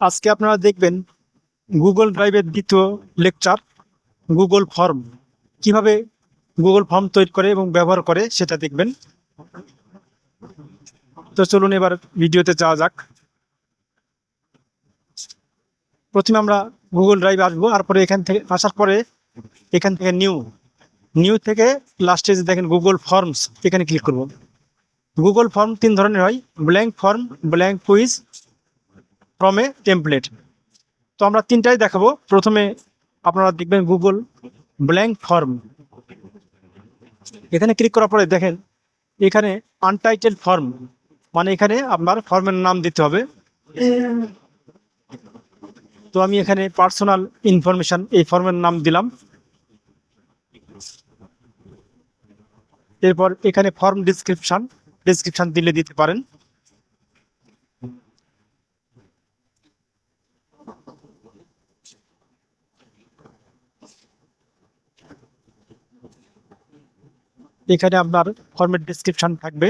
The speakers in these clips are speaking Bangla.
আজকে আপনারা দেখবেন গুগল ড্রাইভের দ্বিতীয় লেকচার গুগল ফর্ম কিভাবে গুগল ফর্ম তৈরি করে এবং ব্যবহার করে সেটা দেখবেন। তো চলুন এবার ভিডিওতে যাওয়া যাক। প্রথমে আমরা গুগল ড্রাইভে আসবো, আর পরে এখান থেকে আসার পরে এখান থেকে নিউ থেকে লাস্টে যে দেখেন গুগল ফর্মস, এখানে ক্লিক করব। গুগল ফর্ম তিন ধরনের হয়: blank form, blank quiz, from a template. তো আমরা তিনটাই দেখাবো। প্রথমে আপনারা দেখবেন গুগল ব্ল্যাঙ্ক ফর্ম, এখানে ক্লিক করার পরে দেখেন এখানে আনটাইটেল ফর্ম, মানে এখানে আপনার ফর্মের নাম দিতে হবে। তো আমি এখানে পার্সোনাল ইনফরমেশন এই ফর্মের নাম দিলাম। এরপর এখানে ফর্ম ডিসক্রিপশন দিলে দিতে পারেন। এখানে আপনার ফর্মের ডেসক্রিপশন থাকবে।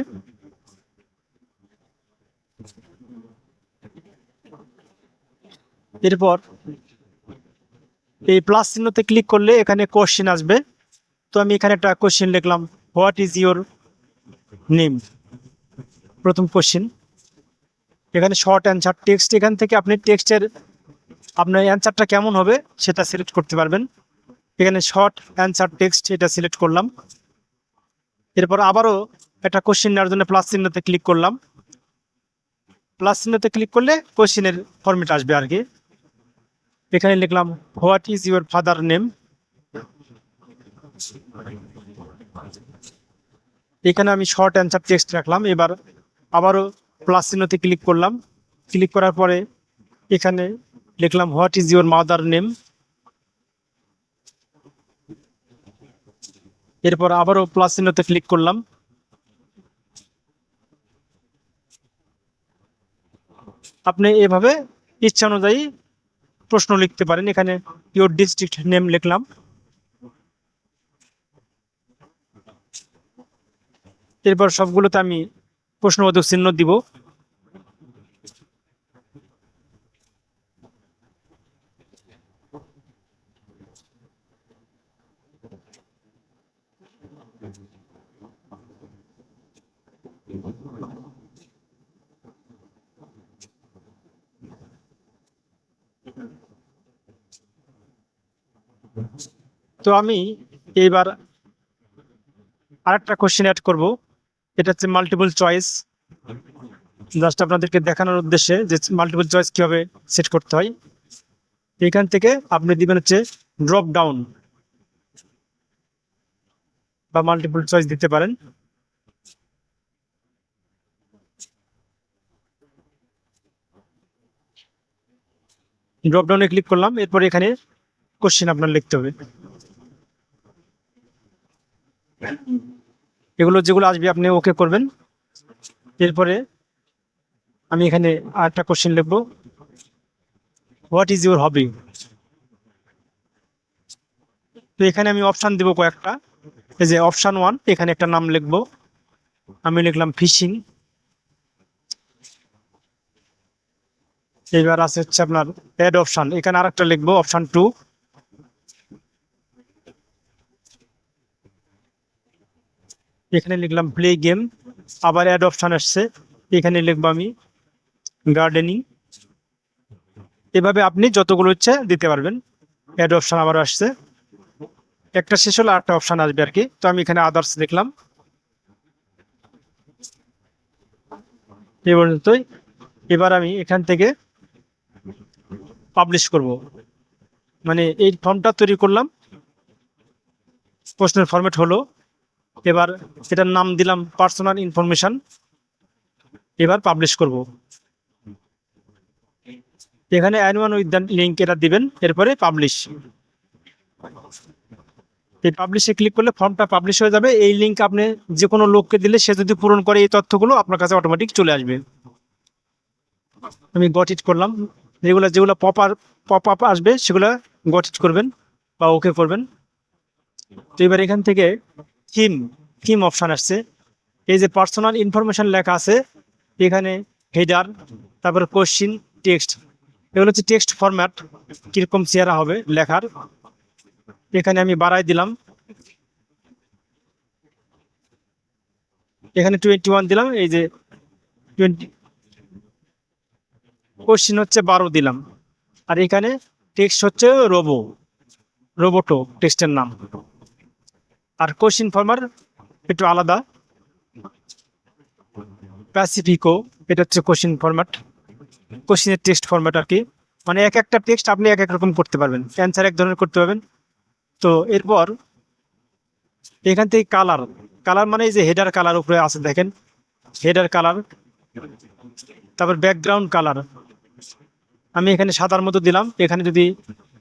এরপর এই প্লাস চিহ্নতে ক্লিক করলে এখানে কোশ্চেন আসবে। তো আমি এখানে একটা কোশ্চেন লিখলাম, হোয়াট ইজ ইউর নেম। প্রথম কোশ্চেন, এখানে শর্ট অ্যান্সার টেক্সট, এখান থেকে আপনি টেক্সটের আপনার অ্যান্সারটা কেমন হবে সেটা সিলেক্ট করতে পারবেন। এখানে শর্ট অ্যান্সার টেক্সট এটা সিলেক্ট করলাম। এরপর আবারও একটা কোশ্চেন নেওয়ার জন্য প্লাস চিহ্নতে ক্লিক করলাম। প্লাস চিহ্নতে ক্লিক করলে কোশ্চেনের ফরম্যাট আসবে আর কি। এখানে লিখলাম, what is your father name. এখানে আমি শর্ট অ্যান্সার টেক্সট রাখলাম। এবার আবারও প্লাস চিহ্নতে ক্লিক করলাম। ক্লিক করার পরে এখানে লিখলাম, what is your mother name. এরপর আবারও প্লাস চিহ্নতে ক্লিক করলাম। আপনি এভাবে ইচ্ছা অনুযায়ী প্রশ্ন লিখতে পারেন। এখানে ইউর ডিস্ট্রিক্ট নেম লিখলাম। এরপর সবগুলোতে আমি প্রশ্নবোধক চিহ্ন দিব। তো আমি এইবার আরেকটা কোশ্চেন অ্যাড করব। এটা হচ্ছে মাল্টিপল চয়েস, জাস্ট আপনাদেরকে দেখানোর উদ্দেশ্যে যে মাল্টিপল চয়েস কিভাবে সেট করতে হয়। এখান থেকে আপনি দিবেন হচ্ছে ড্রপ ডাউন বা মাল্টিপল চয়েস দিতে পারেন। ড্রপ ডাউনে ক্লিক করলাম। এরপর এখানে কোশ্চেন আপনার লিখতে হবে। এগুলো যেগুলো আসবে আপনি ওকে করবেন। এরপরে আমি এখানে আরেকটা কোশ্চেন লিখব, হোয়াট ইজ ইউর হবি। তো এখানে আমি অপশান দিব কয়েকটা। এই যে অপশান 1, এখানে একটা নাম লিখব। আমি লিখলাম ফিশিং। এবার আছে হচ্ছে আপনার অ্যাড অপশান, এখানে আরেকটা লিখবো অপশান 2। এখানে লিখলাম প্লে গেম। আবার অ্যাড অপশান আসছে, এখানে লিখবো আমি গার্ডেনিং। এভাবে আপনি যতগুলো ইচ্ছে দিতে পারবেন। অ্যাড অপশান আবার আসছে, একটা শেষ হলে আরেকটা অপশান আসবে আর কি। তো আমি এখানে আদার্স লিখলাম। এই পর্যন্তই। এবার আমি এখান থেকে পাবলিশ করব, মানে এই ফর্মটা তৈরি করলাম, প্রশ্নের ফরম্যাট হলো। এবার এটার নাম দিলাম পার্সোনাল ইনফরমেশন। এবার পাবলিশ করব। এখানে অ্যানিওয়ান উইথ দ্য লিঙ্ক এটা দিবেন। এরপরে পাবলিশ, এই পাবলিশে ক্লিক করলে ফর্মটা পাবলিশ হয়ে যাবে। এই লিঙ্ক আপনি যে কোনো লোককে দিলে সে যদি পূরণ করে এই তথ্যগুলো আপনার কাছে অটোমেটিক চলে আসবে। আমি গট ইট করলাম। যেগুলো পপ আপ আসবে সেগুলো গট ইট করবেন বা ওকে করবেন। তো এবার এখান থেকে থিম অপশান আসছে। এই যে পার্সোনাল ইনফরমেশন লেখা আছে, এখানে হেডার, তারপর কোশ্চিন, টেক্সট, এগুলো হচ্ছে টেক্সট ফরম্যাট, কিরকম চেহারা হবে লেখার। এখানে আমি বাড়াই দিলাম, এখানে 21 দিলাম, এই যে 20, কোশ্চিন হচ্ছে 12 দিলাম। আর এখানে টেক্সট হচ্ছে রোবোটো টেক্সটের নাম। আর কোশ্চিন ফরম্যাট একটু আলাদা, প্যাসিফিকো, এটা হচ্ছে কোশ্চিন ফরম্যাট, কোশ্চিনের টেক্সট ফরম্যাট আর কি। মানে এক একটা টেক্সট আপনি এক এক রকম করতে পারবেন, অ্যান্সার এক ধরনের করতে পারবেন। তো এরপর এখান থেকে কালার, কালার মানে এই যে হেডার কালার উপরে আছে দেখেন, হেডার কালার, তারপর ব্যাকগ্রাউন্ড কালার আমি এখানে সাদার মতো দিলাম। এখানে যদি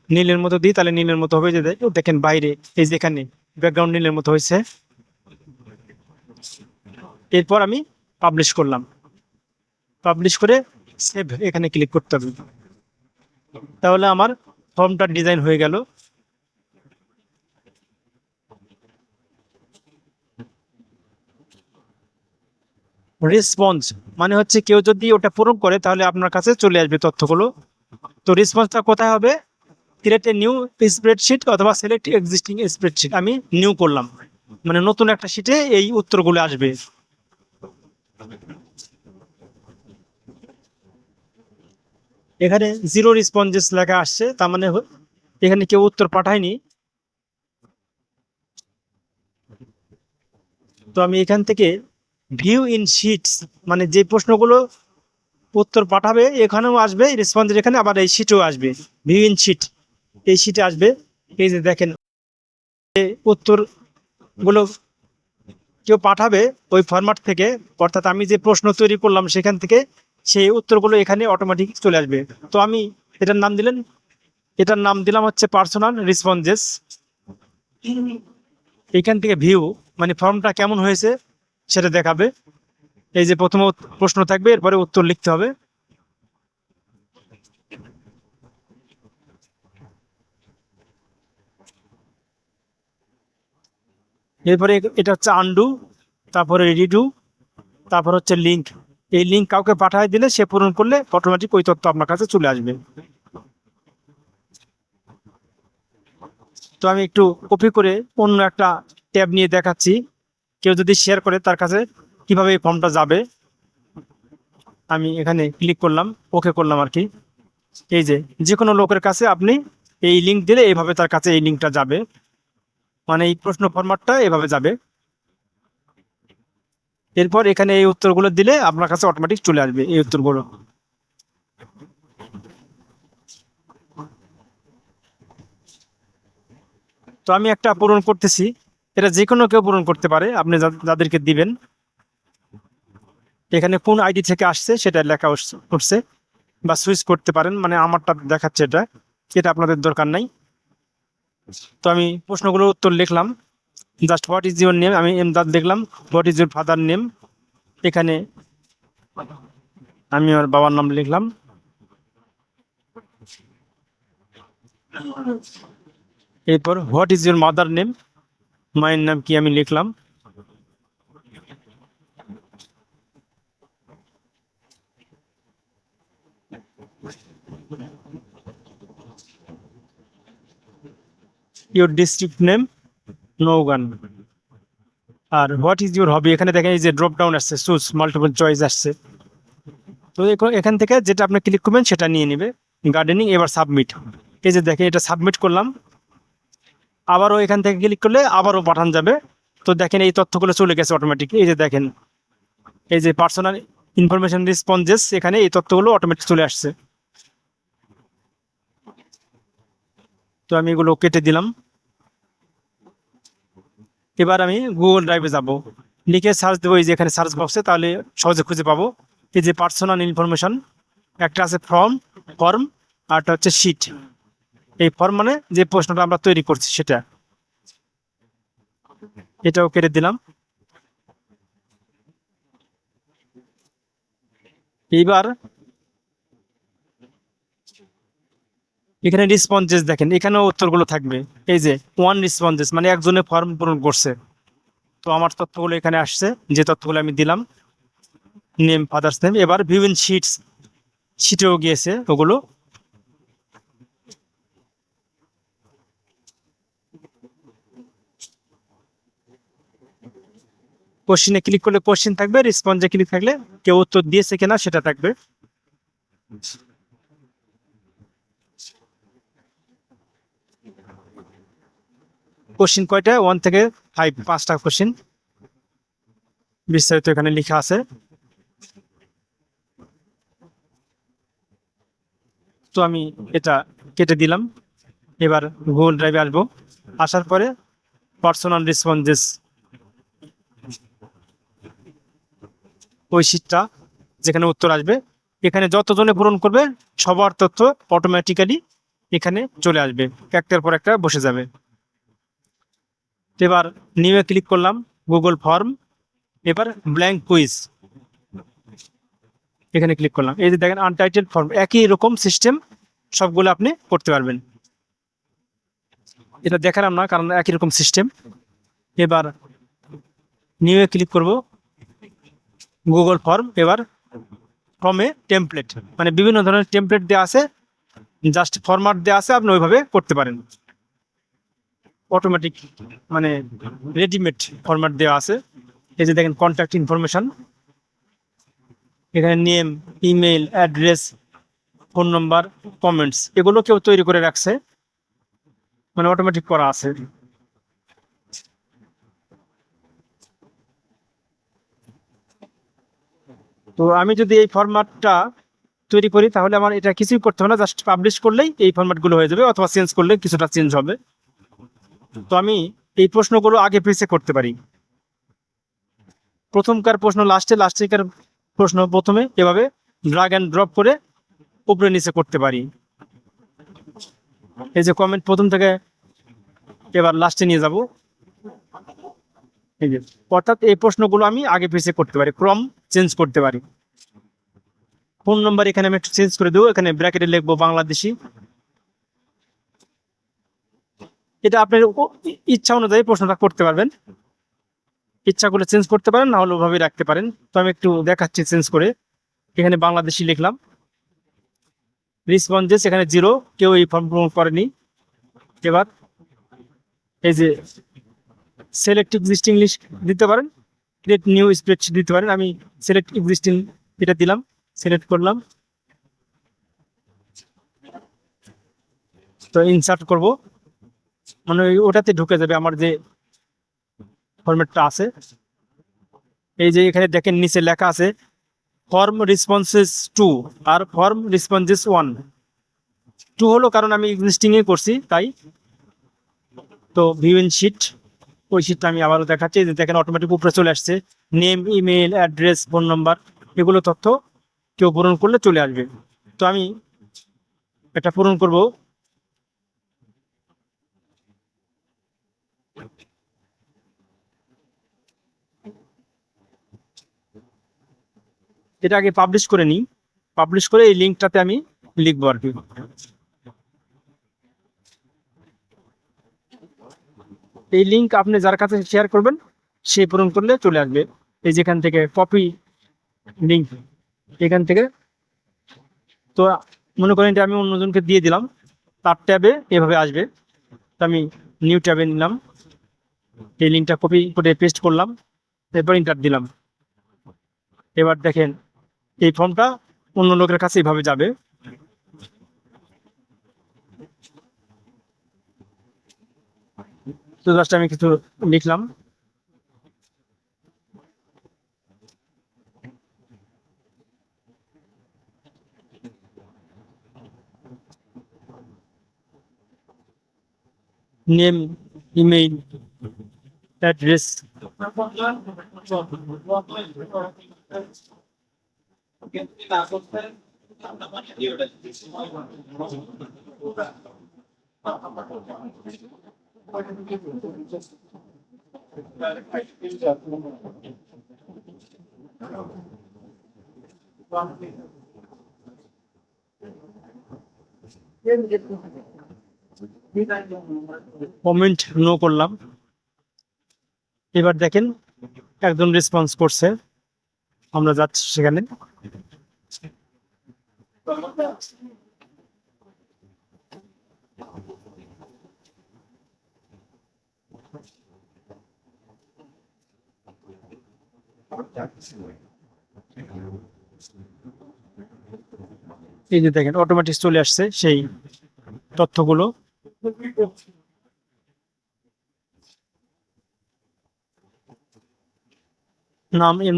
নীলের মতো দিই তাহলে নীলের মতো হবে, যে দেখেন বাইরে এই যে এখানে ব্যাকগ্রাউন্ড নীলের মতো হয়েছে। এরপর আমি পাবলিশ করলাম, পাবলিশ করে সেভ এখানে ক্লিক করতে হবে। তাহলে আমার ফর্মটা ডিজাইন হয়ে গেল। রেসপন্স মানে হচ্ছে কেউ যদি ওটা পূরণ করে তাহলে আপনার কাছে চলে আসবে তথ্যগুলো। তো রেসপন্সটা কোথায় হবে? ক্রিয়েট এ নিউ স্প্রেডশিট অথবা সিলেক্ট এক্সিস্টিং স্প্রেডশিট। আমি নিউ করলাম, মানে নতুন একটা শিটে এই উত্তরগুলো আসবে। এখানে জিরো রেসপন্সেস লেখা আসছে, তার মানে এখানে কেউ উত্তর পাঠায়নি। তো আমি এখান থেকে ভিউ ইন শিটস, মানে যে প্রশ্নগুলো উত্তর পাঠাবে এখানেও আসবে রেসপন্সের এখানে, আবার এই শিটেও আসবে, ভিউ ইন শিট এই শিটে আসবে। এই যে দেখেন উত্তরগুলো কেউ পাঠাবে ওই ফরম্যাট থেকে, অর্থাৎ আমি যে প্রশ্ন তৈরি করলাম সেখান থেকে সেই উত্তরগুলো এখানে অটোমেটিক চলে আসবে। তো আমি এটার নাম দিলাম হচ্ছে পার্সোনাল রেসপন্সেস। এখান থেকে ভিউ মানে ফর্মটা কেমন হয়েছে সেটা দেখাবে। এই যে প্রথমে প্রশ্ন থাকবে, এরপরে উত্তর লিখতে হবে। এরপরে এটা হচ্ছে আনডু, তারপরে রিডু, তারপর হচ্ছে লিঙ্ক। এই লিঙ্ক কাউকে পাঠিয়ে দিলে সে পূরণ করলে অটোমেটিক ওই তথ্য আপনার কাছে চলে আসবে। তো আমি একটু কপি করে অন্য একটা ট্যাব নিয়ে দেখাচ্ছি, কেউ যদি শেয়ার করে তার কাছে কিভাবে এই ফর্মটা যাবে। আমি এখানে ক্লিক করলাম, ওকে করলাম আর কি। এই যে কোনো লোকের কাছে আপনি এই লিঙ্ক দিলে এইভাবে তার কাছে এই লিঙ্কটা যাবে, মানে এই প্রশ্ন ফরম্যাটটা এভাবে যাবে। এরপর এখানে এই উত্তরগুলো দিলে আপনার কাছে অটোমেটিক চলে আসবে এই উত্তরগুলো। তো আমি একটা পূরণ করতেছি, এটা যে কোনো কেউ পূরণ করতে পারে, আপনি যাদেরকে দিবেন। এখানে কোন আইডি থেকে আসছে সেটা লেখা উঠছে, বা সুইচ করতে পারেন, মানে আমারটা দেখাচ্ছে এটা, এটা আপনাদের দরকার নাই। তো আমি প্রশ্নগুলোর উত্তর লিখলাম, just what is your name, আমি এমদাদ লিখলাম। What is your father name, এখানে আমি আমার বাবার নাম লিখলাম। এরপর what is your mother name, মায়ের নাম কি আমি লিখলাম। Your district name Naogaon. আর হোয়াট ইজ ইউর হবি, এখানে দেখেন এই যে ড্রপ ডাউন আসছে, চুজ মাল্টিপল চয়েস আসছে। তো এখান থেকে যেটা আপনি ক্লিক করবেন সেটা নিয়ে নেবে। গার্ডেনিং, এবার সাবমিট। এই যে দেখেন এটা সাবমিট করলাম, আবারও এখান থেকে ক্লিক করলে আবারও পাঠানো যাবে। তো দেখেন এই তথ্যগুলো চলে গেছে অটোমেটিক। এই যে দেখেন এই যে পার্সোনাল ইনফরমেশন রেসপন্সেস, এখানে এই তথ্যগুলো অটোমেটিক চলে আসছে। তো আমি এগুলো কেটে দিলাম। এবার আমি গুগল ড্রাইভে যাব, লিখে সার্চ দেবো এই যে এখানে সার্চ বক্সে, তাহলে সহজে খুঁজে পাবো। এই যে পার্সোনাল ইনফরমেশন, একটা আছে ফর্ম, আর একটা হচ্ছে শিট। এই ফর্ম মানে যে প্রশ্নটা আমরা তৈরি করছি সেটা, এটাও কেটে দিলাম। এইবার এখানে রেসপন্সেস দেখেন, এখানেও উত্তরগুলো থাকবে। এই যে ওয়ান রেসপন্সেস মানে একজনে ফর্ম পূরণ করছে। তো আমার তথ্যগুলো এখানে আসছে, যে তথ্যগুলো আমি দিলাম, নেম, ফাদার্স নেম। এবার ভিউ ইন শিটেও গিয়েছে ওগুলো। কোশ্চিনে ক্লিক করলে কোশ্চিন থাকবে, রেসপন্সে ক্লিক থাকলে কেউ উত্তর দিয়েছে কিনা সেটা থাকবে। কোশ্চিন কয়টা? 1 থেকে 5, 5টা কোশ্চিন বিস্তারিত এখানে লেখা আছে। তো আমি এটা কেটে দিলাম। এবার গুগল ড্রাইভে আসবো। আসার পরে পার্সোনাল রেসপন্সেস, ওই শীটটা যেখানে উত্তর আসবে, এখানে যতজনে পূরণ করবে সবার তথ্য অটোমেটিক্যালি এখানে চলে আসবে, একটার পর একটা বসে যাবে। এবার নিউয়ে ক্লিক করলাম, গুগল ফর্ম। এবার ব্ল্যাঙ্ক কুইজ, এখানে ক্লিক করলাম। এই যে দেখেন আনটাইটেল ফর্ম, একই রকম সিস্টেম, সবগুলো আপনি করতে পারবেন। এটা দেখালাম না কারণ একই রকম সিস্টেম। এবার নিউয়ে ক্লিক করব, গুগল ফর্ম। এবার ফর্মে টেমপ্লেট, মানে বিভিন্ন ধরনের টেমপ্লেট দেওয়া আছে, জাস্ট ফরম্যাট দেওয়া আছে, আপনি ওইভাবে করতে পারেন। অটোমেটিক মানে রেডিমেড ফরম্যাট দেওয়া আছে। এই যে দেখেন কন্ট্যাক্ট ইনফরমেশন, এখানে নেম, ইমেল অ্যাড্রেস, ফোন নম্বর, কমেন্টস, এগুলো কেউ তৈরি করে রাখছে, মানে অটোমেটিক করা আছে। তো আমি যদি এই ফরম্যাটটা তৈরি করি তাহলে আমার এটা কিছুই করতে হবে না, জাস্ট পাবলিশ করলেই এই ফরম্যাটগুলো হয়ে যাবে, অথবা চেঞ্জ করলে কিছুটা চেঞ্জ হবে। তো আমি এই প্রশ্নগুলো আগে পিছিয়ে করতে পারি। প্রথমকার প্রশ্ন লাস্টে, লাস্টেকার প্রশ্ন প্রথমে, এভাবে ড্রাগ অ্যান্ড ড্রপ করে উপরে নিচে করতে পারি। এই যে কমেন্ট প্রথম থেকে এবার লাস্টে নিয়ে যাব। এই যে, অর্থাৎ এই প্রশ্নগুলো আমি আগে পিছিয়ে করতে পারি, ক্রম চেঞ্জ করতে পারি। ফোন নম্বর এখানে আমি একটু চেঞ্জ করে দেবো, এখানে ব্র্যাকেটে লিখবো বাংলাদেশি। এটা আপনার ইচ্ছা অনুযায়ী প্রশ্নটা করতে পারবেন, ইচ্ছা করলে চেঞ্জ করতে পারেন, না হলে ওভাবে রাখতে পারেন। তো আমি একটু দেখাচ্ছি চেঞ্জ করে। এখানে বাংলাদেশি লিখলাম, রেসপন্সেস এখানে 0, কেউ এই ফর্ম পূরণ করেনি। এবার এই যে সিলেক্ট এক্সিস্টিং লিস্ট দিতে পারেন, ক্রিয়েট নিউ স্প্রেডশিট দিতে পারেন। আমি সিলেক্ট এক্সিস্টিং এটা দিলাম, সিলেক্ট করলাম। তো ইনসার্ট করব, মানে ওটাতে ঢুকে যাবে আমার যে ফরম্যাটটা আছে। এই যে এখানে দেখেন নিচে লেখা আছে ফর্ম রেসপন্সেস 2 আর ফর্ম রেসপন্সেস 1। 2 হলো কারণ আমি এক্সিস্টিং এ করছি তাই। তো ভিউ ইন শিট, ওই শিটটা আমি আবারও দেখাচ্ছি। যে দেখেন অটোমেটিক উপরে চলে আসছে, name, email address, phone number, এগুলো তথ্য কেউ পূরণ করলে চলে আসবে। তো আমি এটা পূরণ করব। এটা আগে পাবলিশ করে নিই, পাবলিশ করে এই লিঙ্কটাতে আমি লিখবো আর কি। এই লিঙ্ক আপনি যার কাছে শেয়ার করবেন সে পূরণ করলে চলে আসবে। এই যেখান থেকে কপি লিঙ্ক, এখান থেকে। তো মনে করেন এটা আমি অন্যজনকে দিয়ে দিলাম, তার ট্যাবে এভাবে আসবে। তো আমি নিউ ট্যাবে নিলাম, এই লিঙ্কটা কপি করে পেস্ট করলাম, এরপর ইন্টার দিলাম। এবার দেখেন এই ফর্মটা অন্য লোকের কাছে এইভাবে যাবে। তো জাস্ট আমি কিছু লিখলাম, name, email address, comment no করলাম। এবার দেখেন একজন রেসপন্স করছে, আমরা যাচ্ছি সেখানে। এই যে দেখেন অটোমেটিক চলে আসছে সেই তথ্যগুলো। নাম ইন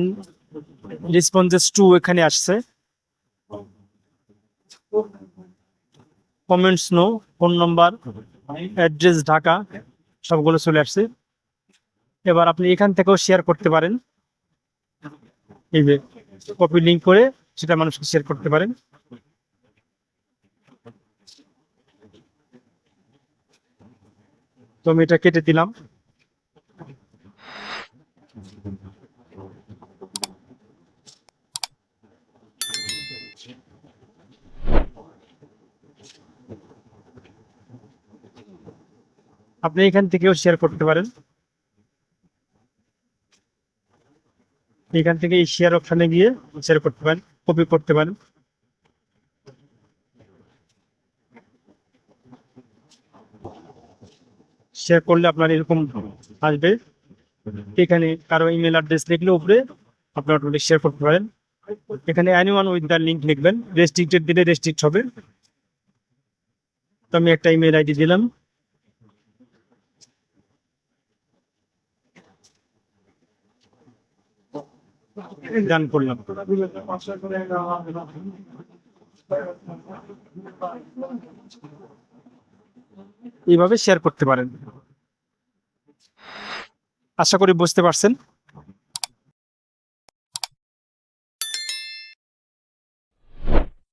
রেসপন্সেস টু এখানে আসছে, comments no, phone number, address Dhaka, সবগুলো চলে আসছে। এবার আপনি এখান থেকেও শেয়ার করতে পারেন, এই যে কপি লিঙ্ক করে সেটা মানুষকে শেয়ার করতে পারেন। তো আমি এটা কেটে দিলাম। আপনি এখান থেকেও শেয়ার করতে পারেন, এখান থেকে এই শেয়ার অপশনে গিয়ে শেয়ার করতে পারেন, কপি করতে পারেন। শেয়ার করলে আপনার এরকম আসবে, এখানে কারো ইমেল অ্যাড্রেস লিখলে উপরে আপনি অটোমেটিক শেয়ার করতে পারেন। এখানে এনিওয়ান উইথ দ্য লিঙ্ক লিখবেন, রেস্ট্রিক্টেড দিলে রেস্ট্রিক্ট হবে। তো আমি একটা ইমেল আইডি দিলাম, ডান করলাম। এইভাবে শেয়ার করতে পারেন। আশা করি বুঝতে পারছেন।